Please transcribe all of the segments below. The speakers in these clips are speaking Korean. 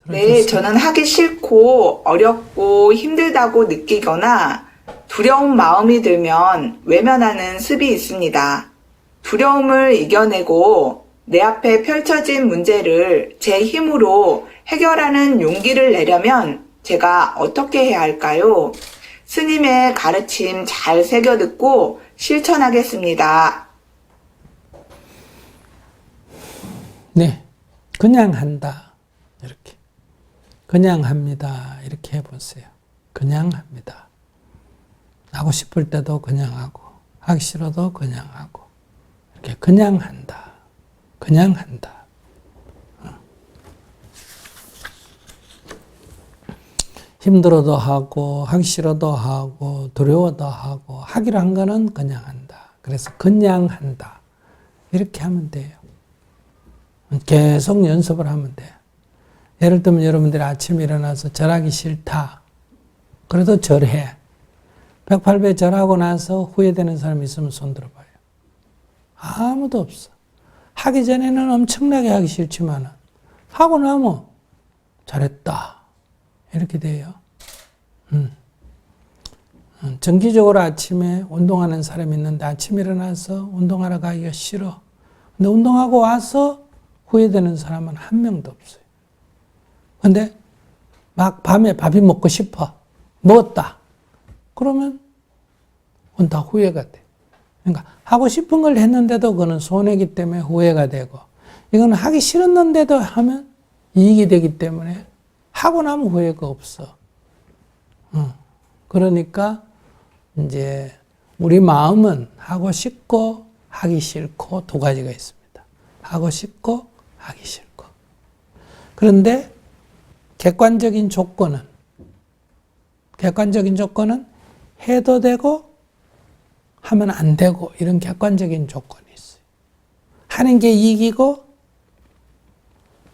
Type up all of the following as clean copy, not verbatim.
네, 저는 하기 싫고 어렵고 힘들다고 느끼거나 두려운 마음이 들면 외면하는 습이 있습니다. 두려움을 이겨내고 내 앞에 펼쳐진 문제를 제 힘으로 해결하는 용기를 내려면 제가 어떻게 해야 할까요? 스님의 가르침 잘 새겨 듣고 실천하겠습니다. 네, 그냥 한다. 이렇게. 그냥 합니다. 이렇게 해보세요. 그냥 합니다. 하고 싶을 때도 그냥 하고, 하기 싫어도 그냥 하고, 이렇게 그냥 한다. 그냥 한다. 힘들어도 하고, 하기 싫어도 하고, 두려워도 하고, 하기로 한 거는 그냥 한다. 그래서 그냥 한다. 이렇게 하면 돼요. 계속 연습을 하면 돼요. 예를 들면 여러분들이 아침에 일어나서 절하기 싫다. 그래도 절해. 108배 절하고 나서 후회되는 사람이 있으면 손 들어봐요. 아무도 없어. 하기 전에는 엄청나게 하기 싫지만 하고 나면 잘했다. 이렇게 돼요. 정기적으로 아침에 운동하는 사람이 있는데 아침에 일어나서 운동하러 가기가 싫어. 근데 운동하고 와서 후회되는 사람은 한 명도 없어요. 근데 막 밤에 밥이 먹고 싶어. 먹었다. 그러면 그건 다 후회가 돼. 그러니까 하고 싶은 걸 했는데도 그거는 손해이기 때문에 후회가 되고, 이건 하기 싫었는데도 하면 이익이 되기 때문에 하고 나면 후회가 없어. 그러니까 이제 우리 마음은 하고 싶고 하기 싫고 두 가지가 있습니다. 하고 싶고 하기 싫고. 그런데 객관적인 조건은 해도 되고 하면 안 되고 이런 객관적인 조건이 있어요. 하는 게 이익이고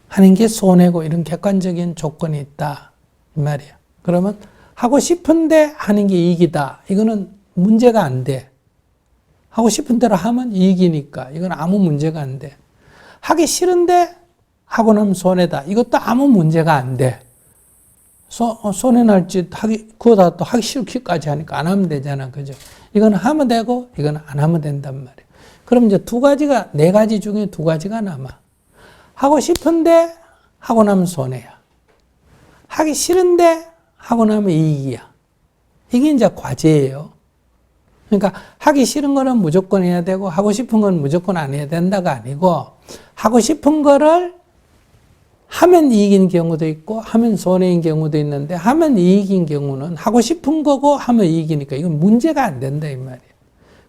하는 게 손해고 이런 객관적인 조건이 있다 이 말이야. 그러면 하고 싶은데 하는 게 이익이다. 이거는 문제가 안 돼. 하고 싶은 대로 하면 이익이니까 이건 아무 문제가 안 돼. 하기 싫은데 하고 나면 손해다. 이것도 아무 문제가 안 돼. 손해날 짓 그거다 또 하기 싫기까지 하니까 안 하면 되잖아. 그죠? 이건 하면 되고 이건 안 하면 된단 말이야. 그럼 이제 네 가지 중에 두 가지가 남아. 하고 싶은데 하고 나면 손해야. 하기 싫은데 하고 나면 이익이야. 이게 이제 과제예요. 그러니까 하기 싫은 거는 무조건 해야 되고 하고 싶은 건 무조건 안 해야 된다가 아니고, 하고 싶은 거를 하면 이익인 경우도 있고 하면 손해인 경우도 있는데, 하면 이익인 경우는 하고 싶은 거고 하면 이익이니까 이건 문제가 안 된다 이 말이에요.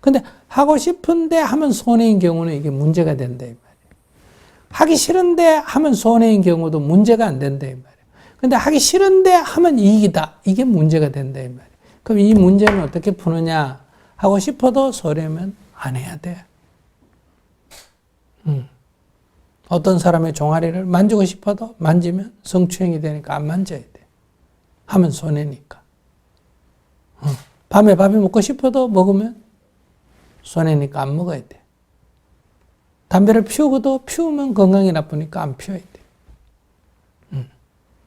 근데 하고 싶은데 하면 손해인 경우는 이게 문제가 된다 이 말이에요. 하기 싫은데 하면 손해인 경우도 문제가 안 된다 이 말이에요. 근데 하기 싫은데 하면 이익이다. 이게 문제가 된다 이 말이에요. 그럼 이 문제는 어떻게 푸느냐? 하고 싶어도 손해면 안 해야 돼. 어떤 사람의 종아리를 만지고 싶어도 만지면 성추행이 되니까 안 만져야 돼. 하면 손해니까. 밤에 밥이 먹고 싶어도 먹으면 손해니까 안 먹어야 돼. 담배를 피우고도 피우면 건강이 나쁘니까 안 피워야 돼.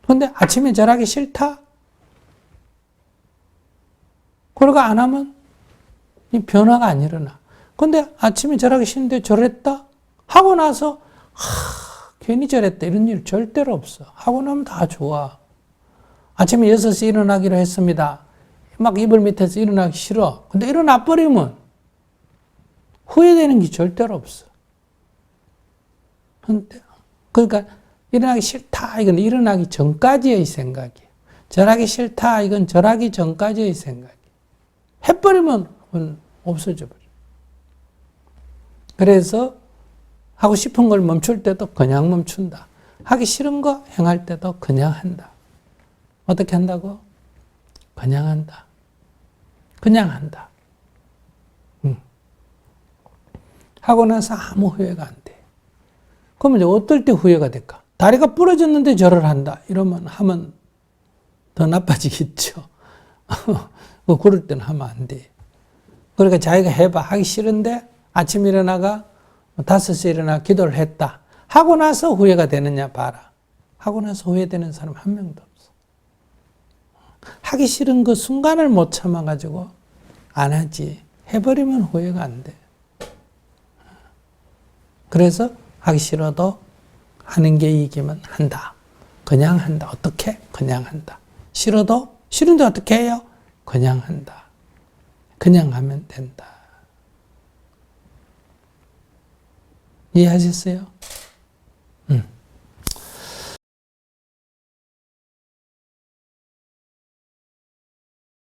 근데 아침에 절하기 싫다? 그러고 안 하면 이 변화가 안 일어나. 근데 아침에 절하기 싫은데 절했다? 하고 나서 괜히 절했다. 이런 일 절대로 없어. 하고 나면 다 좋아. 아침에 6시에 일어나기로 했습니다. 막 이불 밑에서 일어나기 싫어. 근데 일어나 버리면 후회되는 게 절대로 없어. 그러니까 일어나기 싫다. 이건 일어나기 전까지의 생각이에요. 절하기 싫다. 이건 절하기 전까지의 생각이에요. 해버리면 없어져 버려. 그래서 하고 싶은 걸 멈출 때도 그냥 멈춘다. 하기 싫은 거 행할 때도 그냥 한다. 어떻게 한다고? 그냥 한다. 그냥 한다. 하고 나서 아무 후회가 안 돼. 그러면 이제 어떨 때 후회가 될까? 다리가 부러졌는데 절을 한다. 이러면 하면 더 나빠지겠죠. 그럴 때는 하면 안 돼. 그러니까 자기가 해봐. 하기 싫은데 아침 일어나가 5시에 일어나 기도를 했다. 하고 나서 후회가 되느냐 봐라. 하고 나서 후회되는 사람 한 명도 없어. 하기 싫은 그 순간을 못 참아가지고 안 하지. 해버리면 후회가 안 돼. 그래서 하기 싫어도 하는 게 이기면 한다. 그냥 한다. 어떻게? 그냥 한다. 싫어도 싫은데 어떻게 해요? 그냥 한다. 그냥 하면 된다. 이해하셨어요?